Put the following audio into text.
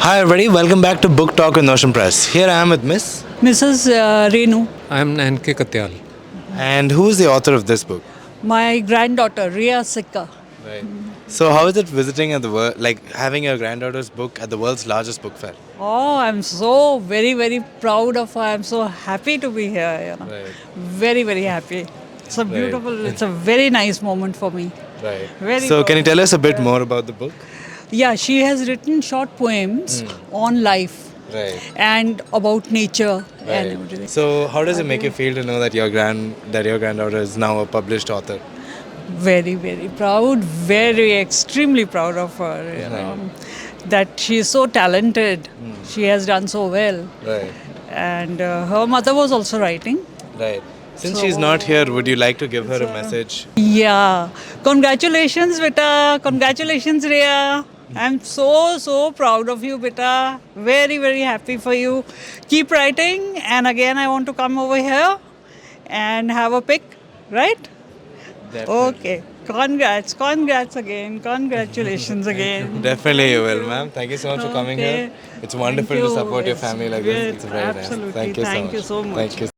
Hi everybody, welcome back to Book Talk with Notion Press. Here I am with Miss. Mrs. Renu, I am N.K. Katyal. And who's the author of this book? my granddaughter, Riya Sikka. Right. So how is it visiting at the world, like having your granddaughter's book at the world's largest book fair? Oh, I'm so very, very proud of her. I'm so happy to be here. Right. Very, very happy. It's a beautiful, it's a very nice moment for me. Right. Very So can you proud. tell us a bit more about the book? Yeah, she has written short poems on life Right. and about nature and everything. So how does it make you feel to know that your granddaughter is now a published author? Very, very proud, very extremely proud of her. That she is so talented. She has done so well. Right. And her mother was also writing. Right. Since she's not here, would you like to give her a message? Yeah. Congratulations, beta. Congratulations, Riya. I'm so proud of you, beta. Very, very happy for you. Keep writing. And again, I want to come over here and have a pic, right? Okay. Congrats. Congrats again. Congratulations again. Definitely you will, ma'am. Thank you so much for coming Okay. here. It's wonderful Thank to you. support your It's family like great. this. It's very nice. Absolutely. Thank you so much. Thank you so much. Thank you.